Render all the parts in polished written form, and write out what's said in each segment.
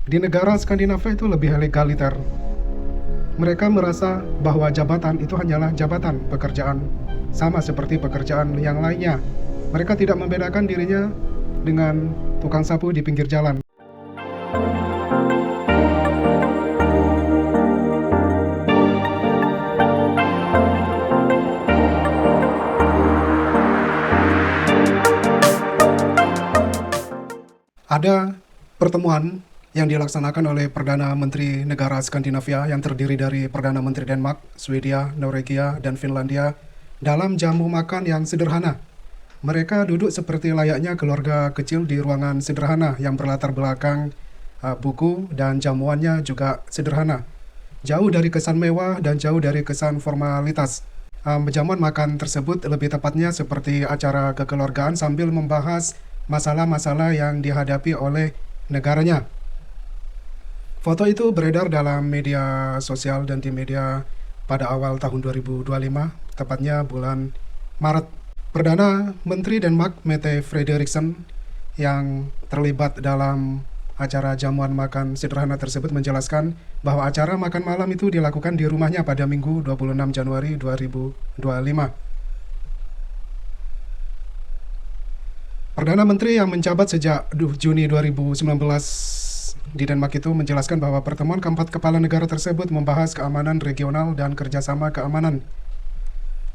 Di negara Skandinavia itu lebih legaliter. Mereka merasa bahwa jabatan itu hanyalah jabatan pekerjaan, sama seperti pekerjaan yang lainnya. Mereka tidak membedakan dirinya dengan tukang sapu di pinggir jalan. Ada pertemuan yang dilaksanakan oleh Perdana Menteri negara Skandinavia yang terdiri dari Perdana Menteri Denmark, Swedia, Norwegia, dan Finlandia dalam jamu makan yang sederhana. Mereka duduk seperti layaknya keluarga kecil di ruangan sederhana yang berlatar belakang buku dan jamuannya juga sederhana. Jauh dari kesan mewah dan jauh dari kesan formalitas. Jamuan makan tersebut lebih tepatnya seperti acara kekeluargaan sambil membahas masalah-masalah yang dihadapi oleh negaranya. Foto itu beredar dalam media sosial dan di media pada awal tahun 2025, tepatnya bulan Maret. Perdana Menteri Denmark, Mette Frederiksen, yang terlibat dalam acara jamuan makan sederhana tersebut menjelaskan bahwa acara makan malam itu dilakukan di rumahnya pada Minggu 26 Januari 2025. Perdana Menteri yang menjabat sejak Juni 2019 di Denmark itu menjelaskan bahwa pertemuan keempat kepala negara tersebut membahas keamanan regional dan kerjasama keamanan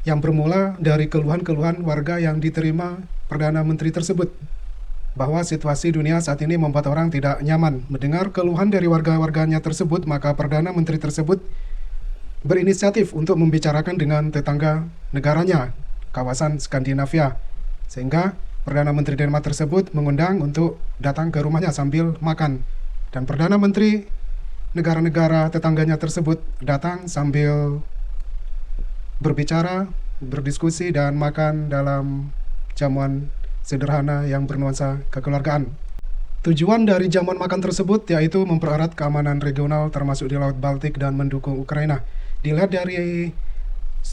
yang bermula dari keluhan-keluhan warga yang diterima Perdana Menteri tersebut, bahwa situasi dunia saat ini membuat orang tidak nyaman. Mendengar keluhan dari warga-warganya tersebut, maka Perdana Menteri tersebut berinisiatif untuk membicarakan dengan tetangga negaranya, kawasan Skandinavia, sehingga Perdana Menteri Denmark tersebut mengundang untuk datang ke rumahnya sambil makan. Dan Perdana Menteri negara-negara tetangganya tersebut datang sambil berbicara, berdiskusi, dan makan dalam jamuan sederhana yang bernuansa kekeluargaan. Tujuan dari jamuan makan tersebut yaitu mempererat keamanan regional termasuk di Laut Baltik dan mendukung Ukraina. Dilihat dari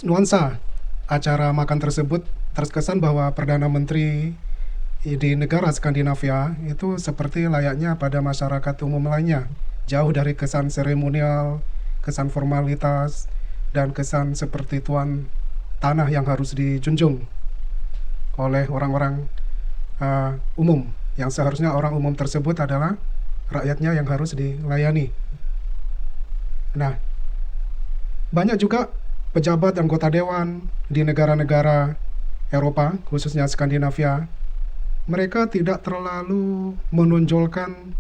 nuansa acara makan tersebut, terkesan bahwa Perdana Menteri di negara Skandinavia itu seperti layaknya pada masyarakat umum lainnya, jauh dari kesan seremonial, kesan formalitas, dan kesan seperti tuan tanah yang harus dijunjung oleh orang-orang umum, yang seharusnya orang umum tersebut adalah rakyatnya yang harus dilayani. Nah, banyak juga pejabat anggota dewan di negara-negara Eropa, khususnya Skandinavia, mereka tidak terlalu menonjolkan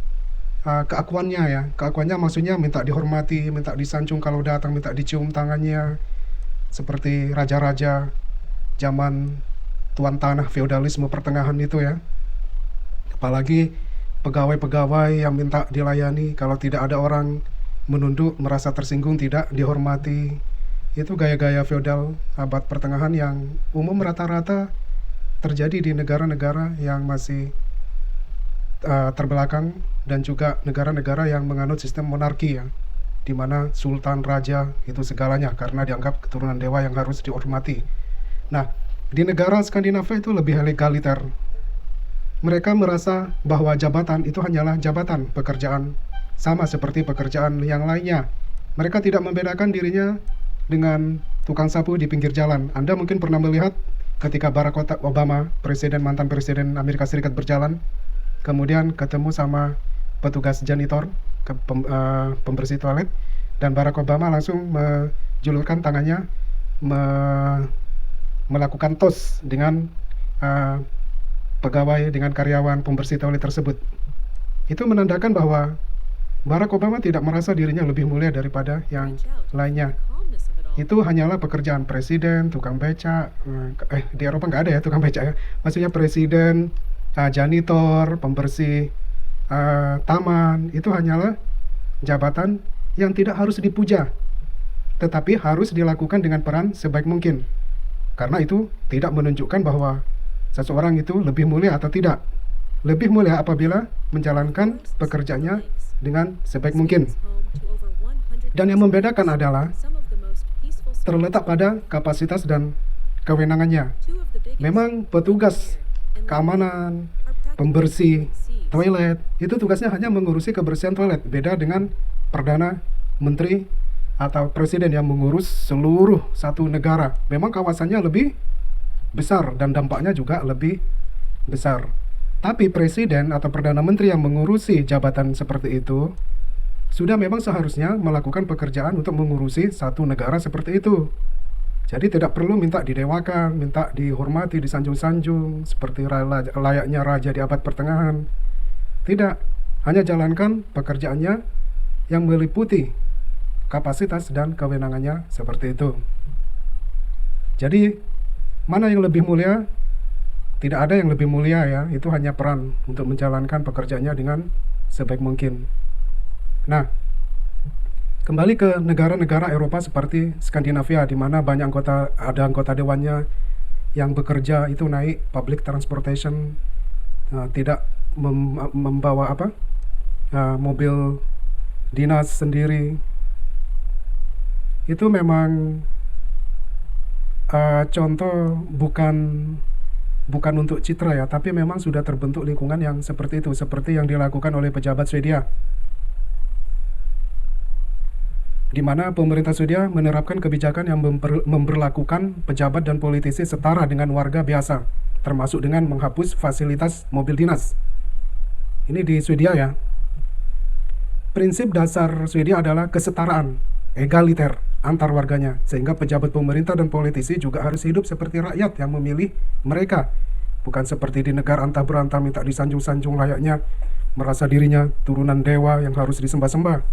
keakuannya ya. Keakuannya maksudnya minta dihormati, minta disanjung kalau datang, minta dicium tangannya, seperti raja-raja zaman tuan tanah feodalisme pertengahan itu ya. Apalagi pegawai-pegawai yang minta dilayani, kalau tidak ada orang menunduk, merasa tersinggung, tidak dihormati. Itu gaya-gaya feodal abad pertengahan yang umum rata-rata terjadi di negara-negara yang masih terbelakang dan juga negara-negara yang menganut sistem monarki ya, di mana sultan, raja itu segalanya karena dianggap keturunan dewa yang harus dihormati. Nah, di negara Skandinavia itu lebih legaliter. Mereka merasa bahwa jabatan itu hanyalah jabatan pekerjaan, sama seperti pekerjaan yang lainnya. Mereka tidak membedakan dirinya dengan tukang sapu di pinggir jalan. Anda mungkin pernah melihat ketika Barack Obama, mantan presiden Amerika Serikat berjalan, kemudian ketemu sama petugas janitor, pembersih toilet, dan Barack Obama langsung menjulurkan tangannya, melakukan tos dengan pegawai, dengan karyawan pembersih toilet tersebut. Itu menandakan bahwa Barack Obama tidak merasa dirinya lebih mulia daripada yang lainnya. Itu hanyalah pekerjaan presiden, tukang beca, di Eropa nggak ada ya tukang beca ya, maksudnya presiden, janitor, pembersih taman, itu hanyalah jabatan yang tidak harus dipuja, tetapi harus dilakukan dengan peran sebaik mungkin, karena itu tidak menunjukkan bahwa seseorang itu lebih mulia atau tidak. Lebih mulia apabila menjalankan pekerjaannya dengan sebaik mungkin. Dan yang membedakan adalah terletak pada kapasitas dan kewenangannya. Memang petugas keamanan, pembersih, toilet. Itu tugasnya hanya mengurusi kebersihan toilet. Beda dengan Perdana Menteri atau Presiden yang mengurus seluruh satu negara. Memang kawasannya lebih besar dan dampaknya juga lebih besar. Tapi Presiden atau Perdana Menteri yang mengurusi jabatan seperti itu sudah memang seharusnya melakukan pekerjaan untuk mengurusi satu negara seperti itu. Jadi tidak perlu minta didewakan, minta dihormati, disanjung-sanjung seperti layaknya raja di abad pertengahan. Tidak, hanya jalankan pekerjaannya yang meliputi kapasitas dan kewenangannya seperti itu. Jadi, mana yang lebih mulia? Tidak ada yang lebih mulia ya, itu hanya peran untuk menjalankan pekerjaannya dengan sebaik mungkin. Nah, kembali ke negara-negara Eropa seperti Skandinavia, di mana banyak ada anggota dewannya yang bekerja itu naik public transportation, tidak membawa mobil dinas sendiri. Itu memang contoh bukan untuk citra ya, tapi memang sudah terbentuk lingkungan yang seperti itu, seperti yang dilakukan oleh pejabat Swedia, di mana pemerintah Swedia menerapkan kebijakan yang memberlakukan pejabat dan politisi setara dengan warga biasa, termasuk dengan menghapus fasilitas mobil dinas. Ini di Swedia ya. Prinsip dasar Swedia adalah kesetaraan, egaliter antar warganya, sehingga pejabat pemerintah dan politisi juga harus hidup seperti rakyat yang memilih mereka, bukan seperti di negara antah berantah minta disanjung-sanjung layaknya merasa dirinya turunan dewa yang harus disembah-sembah.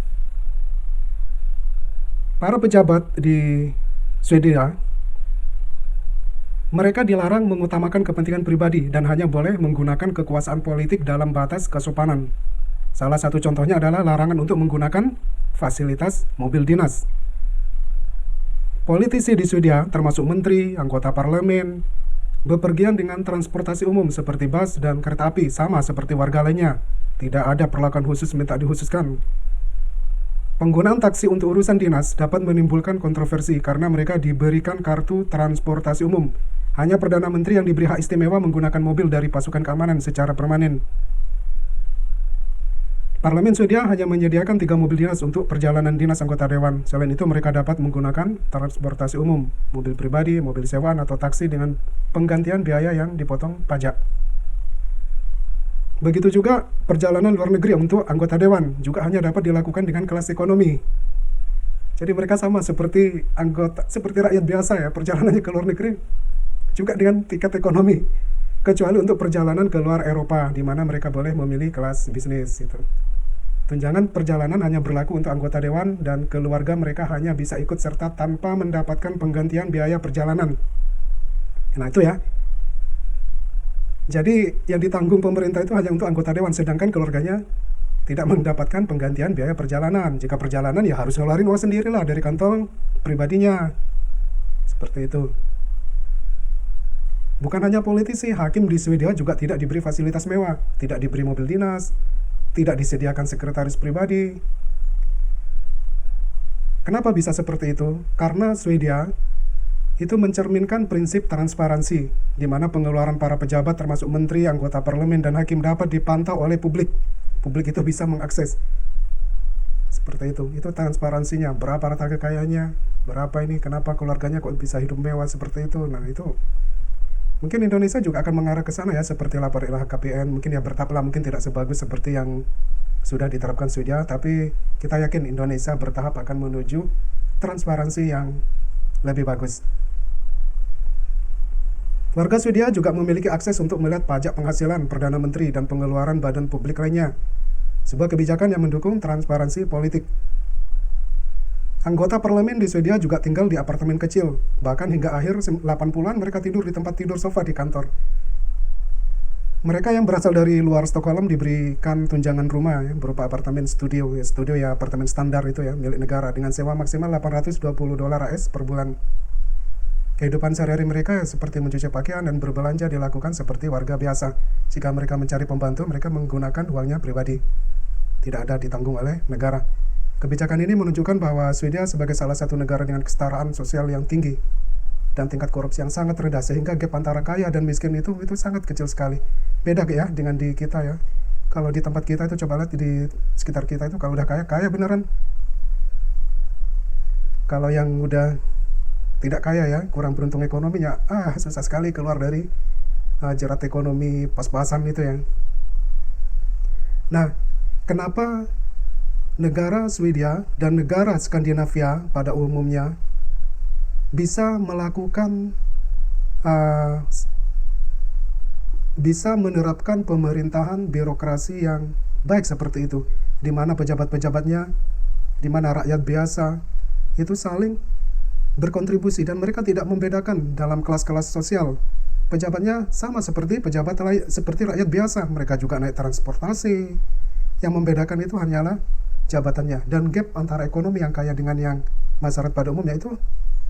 Para pejabat di Swedia, mereka dilarang mengutamakan kepentingan pribadi dan hanya boleh menggunakan kekuasaan politik dalam batas kesopanan. Salah satu contohnya adalah larangan untuk menggunakan fasilitas mobil dinas. Politisi di Swedia, termasuk menteri, anggota parlemen, bepergian dengan transportasi umum seperti bus dan kereta api, sama seperti warga lainnya. Tidak ada perlakuan khusus minta dikhususkan. Penggunaan taksi untuk urusan dinas dapat menimbulkan kontroversi karena mereka diberikan kartu transportasi umum. Hanya Perdana Menteri yang diberi hak istimewa menggunakan mobil dari pasukan keamanan secara permanen. Parlemen Swedia hanya menyediakan 3 mobil dinas untuk perjalanan dinas anggota dewan. Selain itu mereka dapat menggunakan transportasi umum, mobil pribadi, mobil sewaan, atau taksi dengan penggantian biaya yang dipotong pajak. Begitu juga perjalanan luar negeri untuk anggota dewan juga hanya dapat dilakukan dengan kelas ekonomi. Jadi mereka sama seperti rakyat biasa ya, perjalanannya ke luar negeri juga dengan tiket ekonomi, kecuali untuk perjalanan ke luar Eropa, di mana mereka boleh memilih kelas bisnis itu. Tunjangan perjalanan hanya berlaku untuk anggota dewan dan keluarga mereka hanya bisa ikut serta tanpa mendapatkan penggantian biaya perjalanan. Nah itu ya. Jadi yang ditanggung pemerintah itu hanya untuk anggota dewan, sedangkan keluarganya tidak mendapatkan penggantian biaya perjalanan. Jika perjalanan ya harus ngeluarin uang sendiri lah dari kantong pribadinya. Seperti itu. Bukan hanya politisi, hakim di Swedia juga tidak diberi fasilitas mewah, tidak diberi mobil dinas, tidak disediakan sekretaris pribadi. Kenapa bisa seperti itu? Karena Swedia itu mencerminkan prinsip transparansi, di mana pengeluaran para pejabat termasuk menteri, anggota parlemen, dan hakim dapat dipantau oleh publik. Publik itu bisa mengakses. Seperti itu transparansinya. Berapa rata kekayaannya, berapa ini, kenapa keluarganya kok bisa hidup mewah seperti itu. Nah itu mungkin Indonesia juga akan mengarah ke sana ya, seperti lapor LHKPN. Mungkin ya bertahap lah, mungkin tidak sebagus seperti yang sudah diterapkan Swedia, tapi kita yakin Indonesia bertahap akan menuju transparansi yang lebih bagus. Warga Swedia juga memiliki akses untuk melihat pajak penghasilan Perdana Menteri dan pengeluaran badan publik lainnya. Sebuah kebijakan yang mendukung transparansi politik. Anggota parlemen di Swedia juga tinggal di apartemen kecil. Bahkan hingga akhir 80-an mereka tidur di tempat tidur sofa di kantor. Mereka yang berasal dari luar Stockholm diberikan tunjangan rumah ya, berupa apartemen studio. Studio ya apartemen standar itu ya, milik negara dengan sewa maksimal $820 AS per bulan. Kehidupan sehari-hari mereka seperti mencuci pakaian dan berbelanja dilakukan seperti warga biasa. Jika mereka mencari pembantu, mereka menggunakan uangnya pribadi. Tidak ada ditanggung oleh negara. Kebijakan ini menunjukkan bahwa Swedia sebagai salah satu negara dengan kesetaraan sosial yang tinggi dan tingkat korupsi yang sangat rendah, sehingga gap antara kaya dan miskin itu sangat kecil sekali. Beda ya dengan di kita ya. Kalau di tempat kita itu coba lihat di sekitar kita itu kalau udah kaya, kaya beneran. Kalau yang udah tidak kaya ya, kurang beruntung ekonominya, susah sekali keluar dari jerat ekonomi pas-pasan itu ya. Nah, kenapa negara Swedia dan negara Skandinavia pada umumnya bisa melakukan bisa menerapkan pemerintahan birokrasi yang baik seperti itu, di mana pejabat-pejabatnya, di mana rakyat biasa itu saling berkontribusi dan mereka tidak membedakan dalam kelas-kelas sosial. Pejabatnya sama seperti seperti rakyat biasa, mereka juga naik transportasi. Yang membedakan itu hanyalah jabatannya, dan gap antara ekonomi yang kaya dengan yang masyarakat pada umumnya itu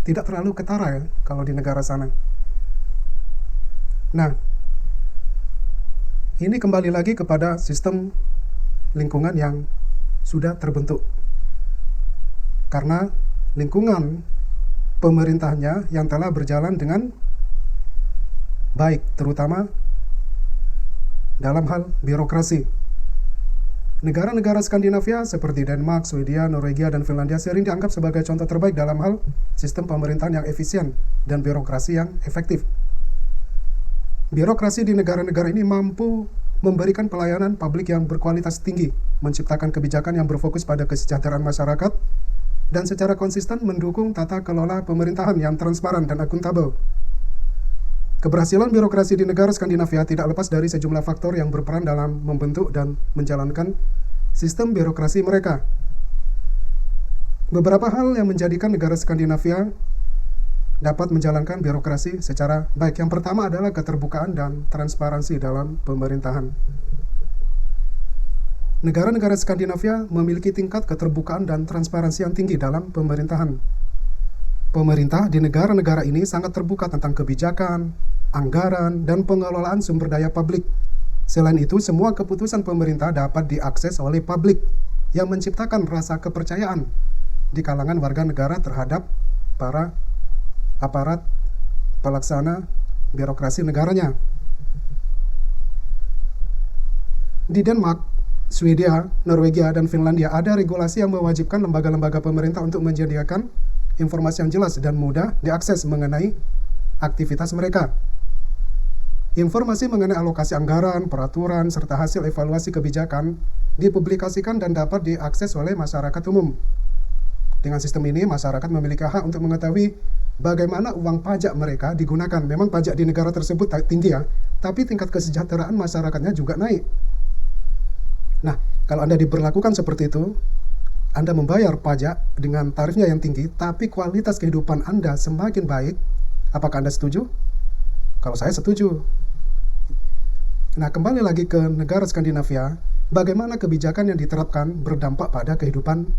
tidak terlalu ketara ya kalau di negara sana. Nah, ini kembali lagi kepada sistem lingkungan yang sudah terbentuk. Karena lingkungan pemerintahnya yang telah berjalan dengan baik, terutama dalam hal birokrasi. Negara-negara Skandinavia seperti Denmark, Swedia, Norwegia, dan Finlandia sering dianggap sebagai contoh terbaik dalam hal sistem pemerintahan yang efisien dan birokrasi yang efektif. Birokrasi di negara-negara ini mampu memberikan pelayanan publik yang berkualitas tinggi, menciptakan kebijakan yang berfokus pada kesejahteraan masyarakat, dan secara konsisten mendukung tata kelola pemerintahan yang transparan dan akuntabel. Keberhasilan birokrasi di negara Skandinavia tidak lepas dari sejumlah faktor yang berperan dalam membentuk dan menjalankan sistem birokrasi mereka. Beberapa hal yang menjadikan negara Skandinavia dapat menjalankan birokrasi secara baik. Yang pertama adalah keterbukaan dan transparansi dalam pemerintahan. Negara-negara Skandinavia memiliki tingkat keterbukaan dan transparansi yang tinggi dalam pemerintahan. Pemerintah di negara-negara ini sangat terbuka tentang kebijakan, anggaran, dan pengelolaan sumber daya publik. Selain itu, semua keputusan pemerintah dapat diakses oleh publik yang menciptakan rasa kepercayaan di kalangan warga negara terhadap para aparat pelaksana birokrasi negaranya. Di Denmark, Swedia, Norwegia, dan Finlandia ada regulasi yang mewajibkan lembaga-lembaga pemerintah untuk menyediakan informasi yang jelas dan mudah diakses mengenai aktivitas mereka. Informasi mengenai alokasi anggaran, peraturan, serta hasil evaluasi kebijakan dipublikasikan dan dapat diakses oleh masyarakat umum. Dengan sistem ini, masyarakat memiliki hak untuk mengetahui bagaimana uang pajak mereka digunakan. Memang pajak di negara tersebut tinggi ya, tapi tingkat kesejahteraan masyarakatnya juga naik. Nah, kalau Anda diberlakukan seperti itu, Anda membayar pajak dengan tarifnya yang tinggi, tapi kualitas kehidupan Anda semakin baik. Apakah Anda setuju? Kalau saya setuju. Nah, kembali lagi ke negara Skandinavia, bagaimana kebijakan yang diterapkan berdampak pada kehidupan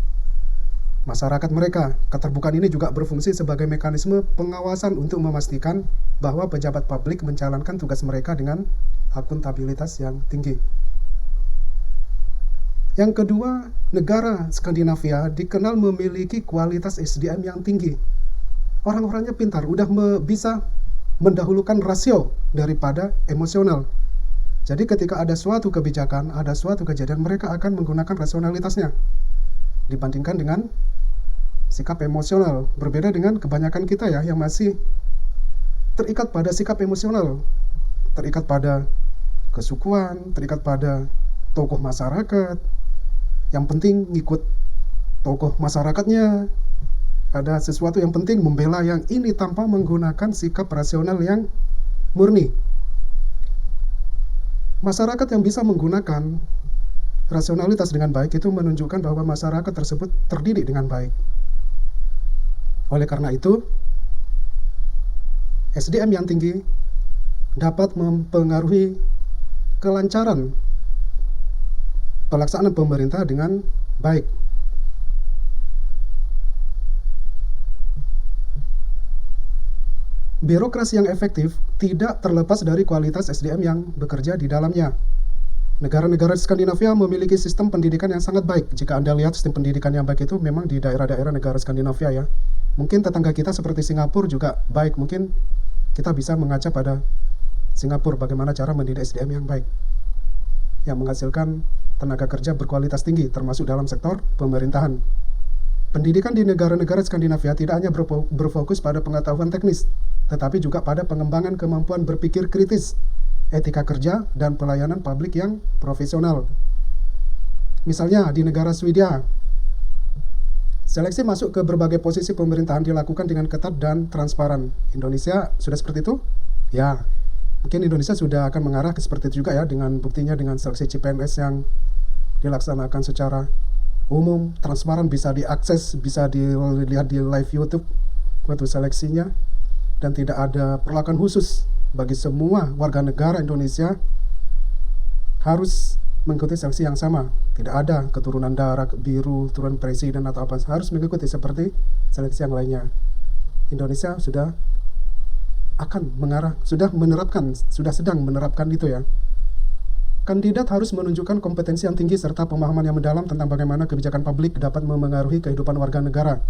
masyarakat mereka. Keterbukaan ini juga berfungsi sebagai mekanisme pengawasan untuk memastikan bahwa pejabat publik menjalankan tugas mereka dengan akuntabilitas yang tinggi. Yang kedua, negara Skandinavia dikenal memiliki kualitas SDM yang tinggi. Orang-orangnya pintar, udah bisa mendahulukan rasio daripada emosional. Jadi ketika ada suatu kebijakan, ada suatu kejadian, mereka akan menggunakan rasionalitasnya dibandingkan dengan sikap emosional. Berbeda dengan kebanyakan kita ya, yang masih terikat pada sikap emosional, terikat pada kesukuan, terikat pada tokoh masyarakat. Yang penting ngikut tokoh masyarakatnya. Ada sesuatu yang penting membela yang ini tanpa menggunakan sikap rasional yang murni. Masyarakat yang bisa menggunakan rasionalitas dengan baik itu menunjukkan bahwa masyarakat tersebut terdidik dengan baik. Oleh karena itu, SDM yang tinggi dapat mempengaruhi kelancaran pelaksanaan pemerintah dengan baik. Birokrasi yang efektif tidak terlepas dari kualitas SDM yang bekerja di dalamnya. Negara-negara Skandinavia memiliki sistem pendidikan yang sangat baik. Jika Anda lihat sistem pendidikan yang baik itu memang di daerah-daerah negara Skandinavia ya. Mungkin tetangga kita seperti Singapura juga baik. Mungkin kita bisa mengaca pada Singapura bagaimana cara mendidik SDM yang baik. yang menghasilkan tenaga kerja berkualitas tinggi, termasuk dalam sektor pemerintahan. Pendidikan di negara-negara Skandinavia tidak hanya berfokus pada pengetahuan teknis, tetapi juga pada pengembangan kemampuan berpikir kritis, etika kerja, dan pelayanan publik yang profesional. Misalnya di negara Swedia, seleksi masuk ke berbagai posisi pemerintahan dilakukan dengan ketat dan transparan. Indonesia sudah seperti itu? Ya, mungkin Indonesia sudah akan mengarah ke seperti itu juga ya, dengan buktinya dengan seleksi CPNS yang dilaksanakan secara umum, transparan, bisa diakses, bisa dilihat di live YouTube waktu seleksinya, dan tidak ada perlakuan khusus bagi semua warga negara Indonesia harus mengikuti seleksi yang sama. Tidak ada keturunan darah biru, keturunan presiden atau apa, harus mengikuti seperti seleksi yang lainnya. Indonesia sudah akan mengarah, sudah sedang menerapkan itu ya. Kandidat harus menunjukkan kompetensi yang tinggi serta pemahaman yang mendalam tentang bagaimana kebijakan publik dapat memengaruhi kehidupan warga negara.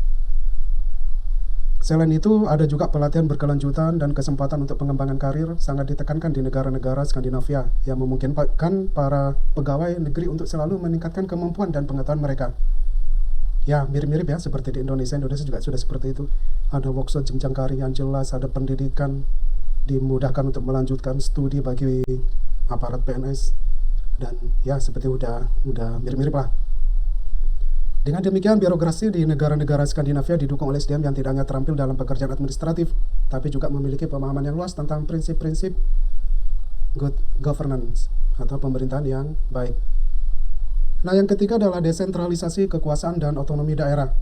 Selain itu, ada juga pelatihan berkelanjutan dan kesempatan untuk pengembangan karir sangat ditekankan di negara-negara Skandinavia yang memungkinkan para pegawai negeri untuk selalu meningkatkan kemampuan dan pengetahuan mereka. Ya, mirip-mirip ya seperti di Indonesia. Indonesia juga sudah seperti itu. Ada workshop jenjang karir yang jelas, ada pendidikan, dimudahkan untuk melanjutkan studi bagi aparat PNS, dan ya seperti udah mirip-mirip lah. Dengan demikian, birokrasi di negara-negara Skandinavia didukung oleh SDM yang tidak hanya terampil dalam pekerjaan administratif, tapi juga memiliki pemahaman yang luas tentang prinsip-prinsip good governance atau pemerintahan yang baik. Nah, yang ketiga adalah desentralisasi kekuasaan dan otonomi daerah.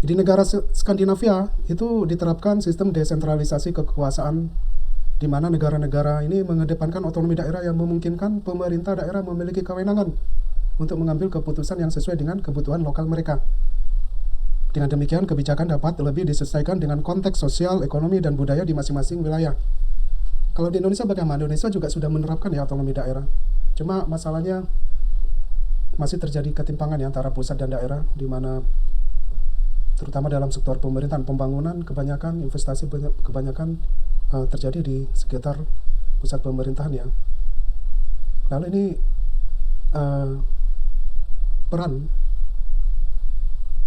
Di negara Skandinavia itu diterapkan sistem desentralisasi kekuasaan, di mana negara-negara ini mengedepankan otonomi daerah yang memungkinkan pemerintah daerah memiliki kewenangan untuk mengambil keputusan yang sesuai dengan kebutuhan lokal mereka. Dengan demikian, kebijakan dapat lebih disesuaikan dengan konteks sosial, ekonomi, dan budaya di masing-masing wilayah. Kalau di Indonesia bagaimana? Indonesia juga sudah menerapkan ya otonomi daerah. Cuma masalahnya masih terjadi ketimpangan ya antara pusat dan daerah, di mana terutama dalam sektor pemerintahan, pembangunan, kebanyakan investasi kebanyakan terjadi di sekitar pusat pemerintahan ya. Lalu ini peran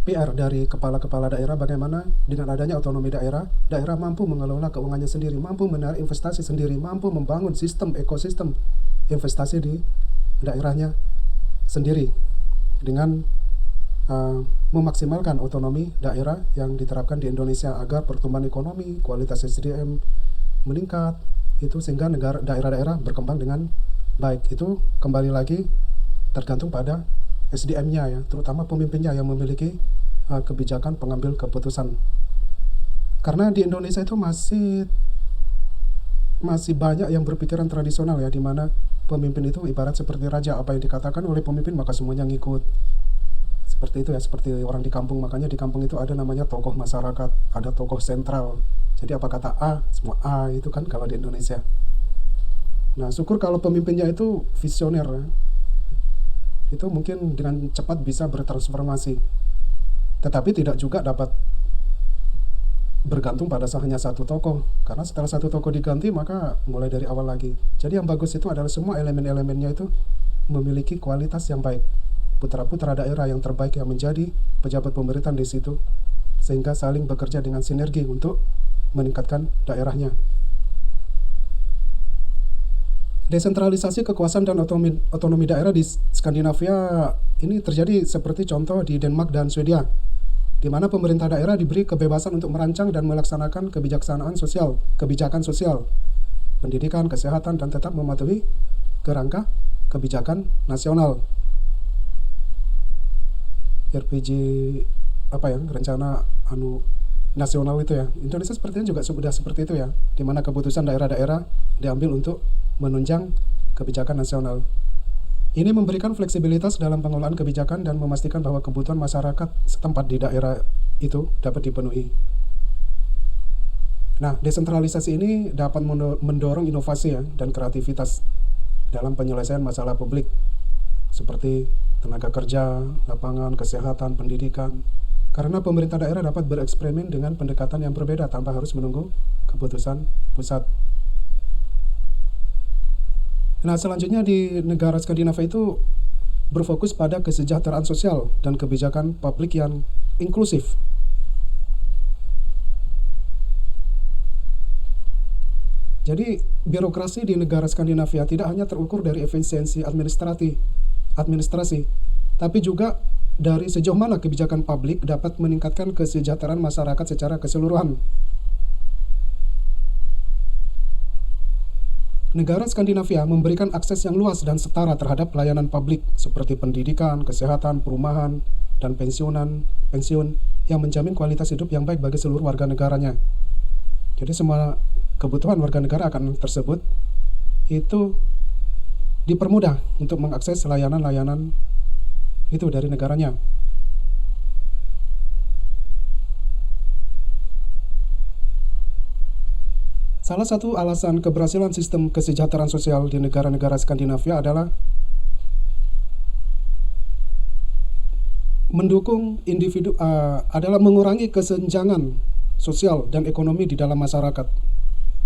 PR dari kepala-kepala daerah, bagaimana dengan adanya otonomi daerah, daerah mampu mengelola keuangannya sendiri, mampu menarik investasi sendiri, mampu membangun sistem ekosistem investasi di daerahnya sendiri dengan memaksimalkan otonomi daerah yang diterapkan di Indonesia agar pertumbuhan ekonomi, kualitas SDM meningkat, itu sehingga daerah-daerah berkembang dengan baik. Itu kembali lagi tergantung pada SDM-nya ya, terutama pemimpinnya yang memiliki kebijakan pengambil keputusan. Karena di Indonesia itu masih banyak yang berpikiran tradisional ya, di mana pemimpin itu ibarat seperti raja, apa yang dikatakan oleh pemimpin maka semuanya ngikut. Seperti itu ya, seperti orang di kampung. Makanya di kampung itu ada namanya tokoh masyarakat, ada tokoh sentral. Jadi apa kata A, semua A, itu kan kalau di Indonesia. Nah, syukur kalau pemimpinnya itu visioner ya. Itu mungkin dengan cepat bisa bertransformasi. Tetapi tidak juga dapat bergantung pada hanya satu tokoh. Karena setelah satu tokoh diganti, maka mulai dari awal lagi. Jadi yang bagus itu adalah semua elemen-elemennya itu memiliki kualitas yang baik. Putra-putra daerah yang terbaik yang menjadi pejabat pemerintahan di situ, sehingga saling bekerja dengan sinergi untuk meningkatkan daerahnya. Desentralisasi kekuasaan dan otonomi daerah di Skandinavia ini terjadi seperti contoh di Denmark dan Swedia, di mana pemerintah daerah diberi kebebasan untuk merancang dan melaksanakan kebijakan sosial, pendidikan, kesehatan, dan tetap mematuhi kerangka kebijakan nasional. RPG rencana nasional itu ya. Indonesia sepertinya juga sudah seperti itu ya, di mana keputusan daerah-daerah diambil untuk menunjang kebijakan nasional. Ini memberikan fleksibilitas dalam pengelolaan kebijakan dan memastikan bahwa kebutuhan masyarakat setempat di daerah itu dapat dipenuhi. Nah, desentralisasi ini dapat mendorong inovasi ya, dan kreativitas dalam penyelesaian masalah publik seperti tenaga kerja, lapangan, kesehatan, pendidikan. Karena pemerintah daerah dapat bereksperimen dengan pendekatan yang berbeda tanpa harus menunggu keputusan pusat. Nah, selanjutnya di negara Skandinavia itu berfokus pada kesejahteraan sosial dan kebijakan publik yang inklusif. Jadi, birokrasi di negara Skandinavia tidak hanya terukur dari efisiensi administrasi, tapi juga dari sejauh mana kebijakan publik dapat meningkatkan kesejahteraan masyarakat secara keseluruhan. Negara Skandinavia memberikan akses yang luas dan setara terhadap pelayanan publik seperti pendidikan, kesehatan, perumahan, dan pensiun yang menjamin kualitas hidup yang baik bagi seluruh warga negaranya. Jadi semua kebutuhan warga negara akan tersebut itu dipermudah untuk mengakses layanan-layanan itu dari negaranya. Salah satu alasan keberhasilan sistem kesejahteraan sosial di negara-negara Skandinavia adalah mengurangi kesenjangan sosial dan ekonomi di dalam masyarakat.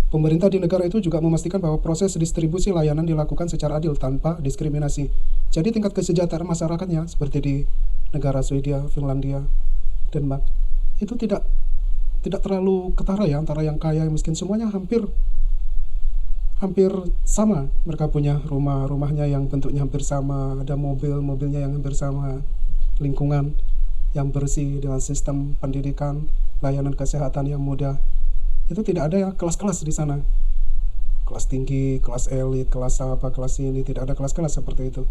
Pemerintah di negara itu juga memastikan bahwa proses distribusi layanan dilakukan secara adil tanpa diskriminasi. Jadi tingkat kesejahteraan masyarakatnya seperti di negara Swedia, Finlandia, Denmark itu tidak terlalu ketara ya antara yang kaya yang miskin, semuanya hampir sama. Mereka punya rumahnya yang bentuknya hampir sama, ada mobilnya yang hampir sama, lingkungan yang bersih dengan sistem pendidikan, layanan kesehatan yang mudah. Itu tidak ada ya kelas-kelas di sana. Kelas tinggi, kelas elit, kelas apa, kelas ini, tidak ada kelas-kelas seperti itu.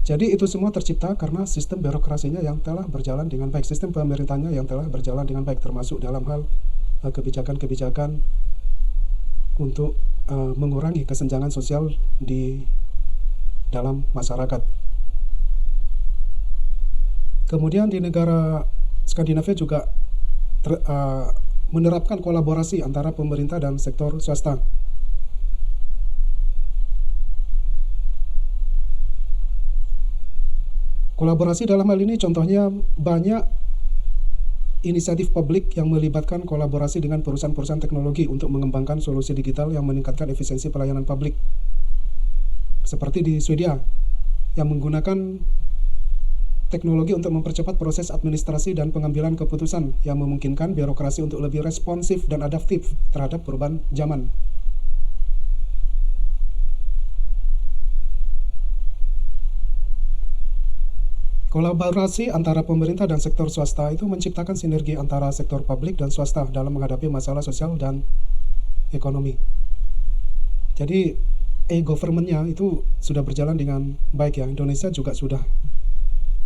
Jadi itu semua tercipta karena sistem birokrasinya yang telah berjalan dengan baik, sistem pemerintahnya yang telah berjalan dengan baik, termasuk dalam hal kebijakan-kebijakan untuk mengurangi kesenjangan sosial di dalam masyarakat. Kemudian di negara Skandinavia juga menerapkan kolaborasi antara pemerintah dan sektor swasta. Kolaborasi dalam hal ini contohnya banyak inisiatif publik yang melibatkan kolaborasi dengan perusahaan-perusahaan teknologi untuk mengembangkan solusi digital yang meningkatkan efisiensi pelayanan publik. Seperti di Swedia yang menggunakan teknologi untuk mempercepat proses administrasi dan pengambilan keputusan yang memungkinkan birokrasi untuk lebih responsif dan adaptif terhadap perubahan zaman. Kolaborasi antara pemerintah dan sektor swasta itu menciptakan sinergi antara sektor publik dan swasta dalam menghadapi masalah sosial dan ekonomi. Jadi e-government-nya itu sudah berjalan dengan baik ya. Indonesia juga sudah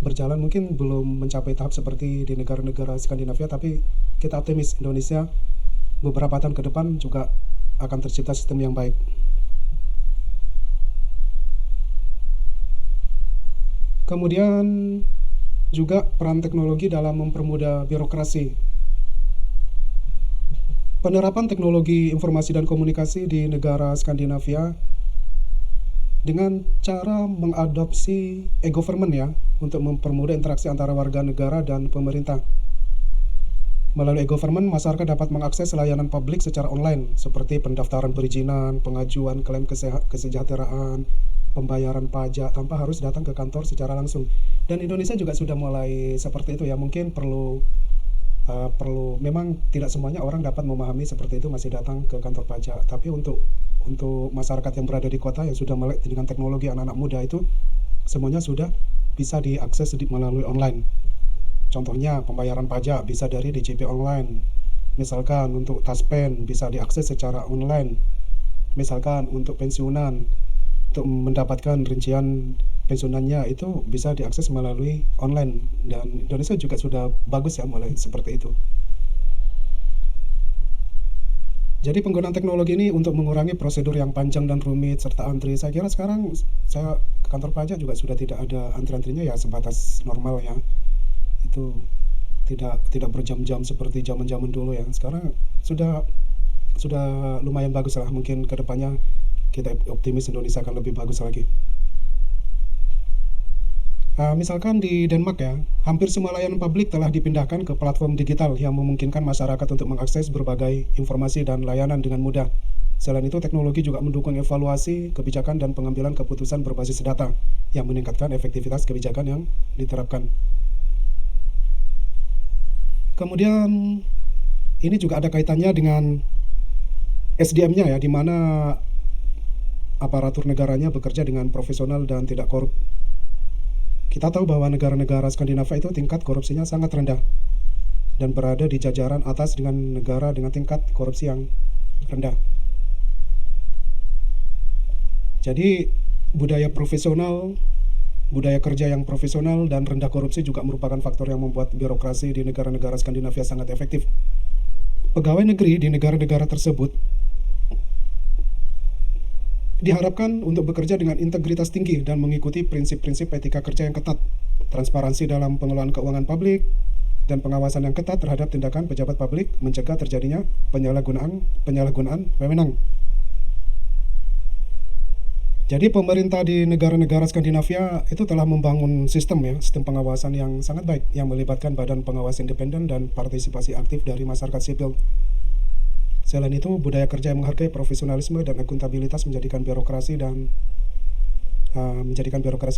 berjalan, mungkin belum mencapai tahap seperti di negara-negara Skandinavia, tapi kita optimis Indonesia beberapa tahun ke depan juga akan tercipta sistem yang baik. Kemudian juga peran teknologi dalam mempermudah birokrasi. Penerapan teknologi informasi dan komunikasi di negara Skandinavia dengan cara mengadopsi e-government ya, untuk mempermudah interaksi antara warga negara dan pemerintah. Melalui e-government, masyarakat dapat mengakses layanan publik secara online, seperti pendaftaran perizinan, pengajuan klaim kesejahteraan, pembayaran pajak tanpa harus datang ke kantor secara langsung. Dan Indonesia juga sudah mulai seperti itu ya. Mungkin perlu memang tidak semuanya orang dapat memahami seperti itu, masih datang ke kantor pajak. Tapi untuk masyarakat yang berada di kota yang sudah melek dengan teknologi, anak-anak muda itu semuanya sudah bisa diakses melalui online. Contohnya pembayaran pajak bisa dari DJP online. Misalkan untuk taspen bisa diakses secara online. Misalkan untuk pensiunan, untuk mendapatkan rincian pensiunannya itu bisa diakses melalui online, dan Indonesia juga sudah bagus ya mulai seperti itu. Jadi penggunaan teknologi ini untuk mengurangi prosedur yang panjang dan rumit serta antri. Saya kira sekarang saya ke kantor pajak juga sudah tidak ada antri-antrinya ya, sebatas normal ya. Itu tidak berjam-jam seperti zaman-zaman dulu ya. Sekarang sudah lumayan bagus lah. Mungkin kedepannya kita optimis Indonesia akan lebih bagus lagi. Misalkan di Denmark ya, hampir semua layanan publik telah dipindahkan ke platform digital yang memungkinkan masyarakat untuk mengakses berbagai informasi dan layanan dengan mudah. Selain itu, teknologi juga mendukung evaluasi kebijakan dan pengambilan keputusan berbasis data yang meningkatkan efektivitas kebijakan yang diterapkan. Kemudian ini juga ada kaitannya dengan SDM-nya ya, di mana aparatur negaranya bekerja dengan profesional dan tidak korup. Kita tahu bahwa negara-negara Skandinavia itu tingkat korupsinya sangat rendah dan berada di jajaran atas dengan negara dengan tingkat korupsi yang rendah. Jadi budaya profesional, budaya kerja yang profesional dan rendah korupsi juga merupakan faktor yang membuat birokrasi di negara-negara Skandinavia sangat efektif. Pegawai negeri di negara-negara tersebut diharapkan untuk bekerja dengan integritas tinggi dan mengikuti prinsip-prinsip etika kerja yang ketat, transparansi dalam pengelolaan keuangan publik, dan pengawasan yang ketat terhadap tindakan pejabat publik, mencegah terjadinya penyalahgunaan wewenang. Jadi pemerintah di negara-negara Skandinavia itu telah membangun sistem pengawasan yang sangat baik yang melibatkan badan pengawas independen dan partisipasi aktif dari masyarakat sipil. Selain itu, budaya kerja yang menghargai profesionalisme dan akuntabilitas menjadikan birokrasi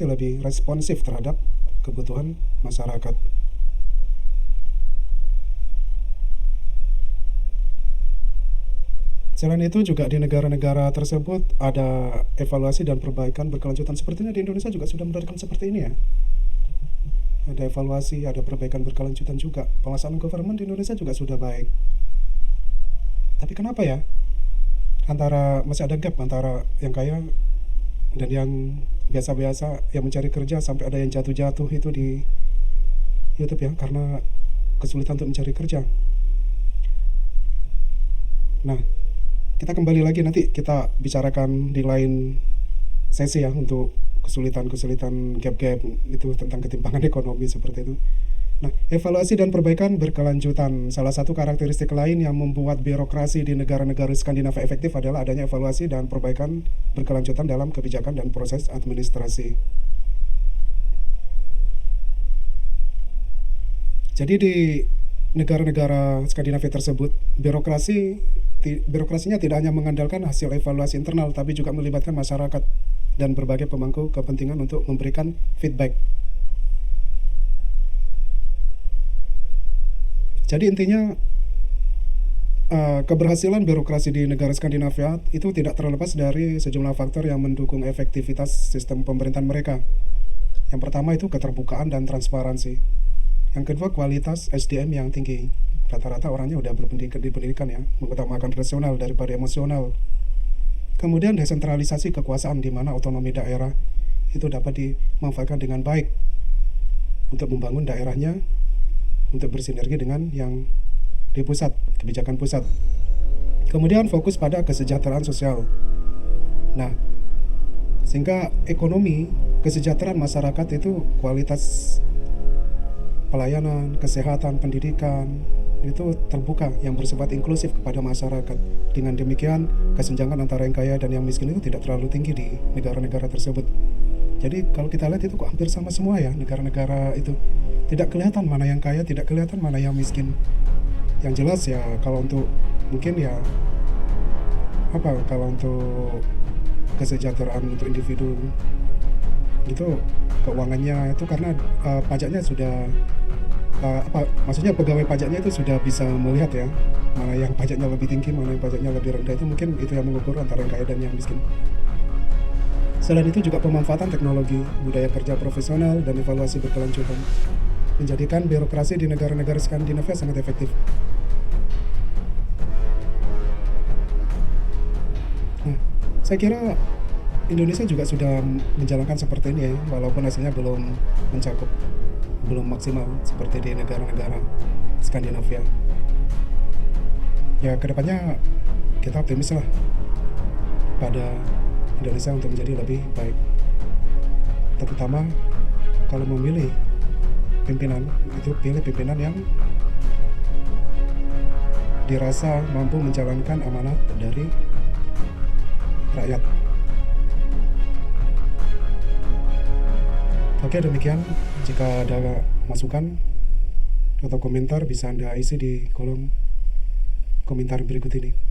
lebih responsif terhadap kebutuhan masyarakat. Selain itu juga di negara-negara tersebut ada evaluasi dan perbaikan berkelanjutan. Sepertinya di Indonesia juga sudah menerapkan seperti ini ya. Ada evaluasi, ada perbaikan berkelanjutan juga. Penguasaan government di Indonesia juga sudah baik. Tapi kenapa ya? Masih ada gap antara yang kaya dan yang biasa-biasa yang mencari kerja, sampai ada yang jatuh-jatuh itu di YouTube ya, karena kesulitan untuk mencari kerja. Nah, kita kembali lagi, nanti kita bicarakan di lain sesi ya untuk kesulitan-kesulitan gap-gap itu tentang ketimpangan ekonomi seperti itu. Nah, evaluasi dan perbaikan berkelanjutan. Salah satu karakteristik lain yang membuat birokrasi di negara-negara Skandinavia efektif adalah adanya evaluasi dan perbaikan berkelanjutan dalam kebijakan dan proses administrasi. Jadi di negara-negara Skandinavia tersebut, birokrasinya tidak hanya mengandalkan hasil evaluasi internal, tapi juga melibatkan masyarakat dan berbagai pemangku kepentingan untuk memberikan feedback. Jadi intinya keberhasilan birokrasi di negara Skandinavia itu tidak terlepas dari sejumlah faktor yang mendukung efektivitas sistem pemerintahan mereka. Yang pertama itu keterbukaan dan transparansi. Yang kedua, kualitas SDM yang tinggi. Rata-rata orangnya udah berpendidikan ya, mengutamakan rasional daripada emosional. Kemudian desentralisasi kekuasaan, di mana otonomi daerah itu dapat dimanfaatkan dengan baik untuk membangun daerahnya, untuk bersinergi dengan yang di pusat, kebijakan pusat. Kemudian fokus pada kesejahteraan sosial. Nah, sehingga ekonomi, kesejahteraan masyarakat itu kualitas pelayanan, kesehatan, pendidikan itu terbuka, yang bersifat inklusif kepada masyarakat. Dengan demikian, kesenjangan antara yang kaya dan yang miskin itu tidak terlalu tinggi di negara-negara tersebut. Jadi kalau kita lihat itu kok hampir sama semua ya negara-negara itu. Tidak kelihatan mana yang kaya, tidak kelihatan mana yang miskin. Yang jelas ya kalau untuk mungkin ya kalau untuk kesejahteraan untuk individu itu keuangannya itu karena pajaknya sudah maksudnya pegawai pajaknya itu sudah bisa melihat ya mana yang pajaknya lebih tinggi, mana yang pajaknya lebih rendah. Itu mungkin itu yang mengukur antara yang kaya dan yang miskin. Selain itu juga pemanfaatan teknologi, budaya kerja profesional, dan evaluasi berkelanjutan menjadikan birokrasi di negara-negara Skandinavia sangat efektif. Nah, saya kira Indonesia juga sudah menjalankan seperti ini ya, walaupun hasilnya belum maksimal seperti di negara-negara Skandinavia. Ya, kedepannya kita optimis lah pada Indonesia untuk menjadi lebih baik, terutama kalau memilih pimpinan, itu pilih pimpinan yang dirasa mampu menjalankan amanat dari rakyat. Oke, demikian. Jika ada masukan atau komentar bisa Anda isi di kolom komentar berikut ini.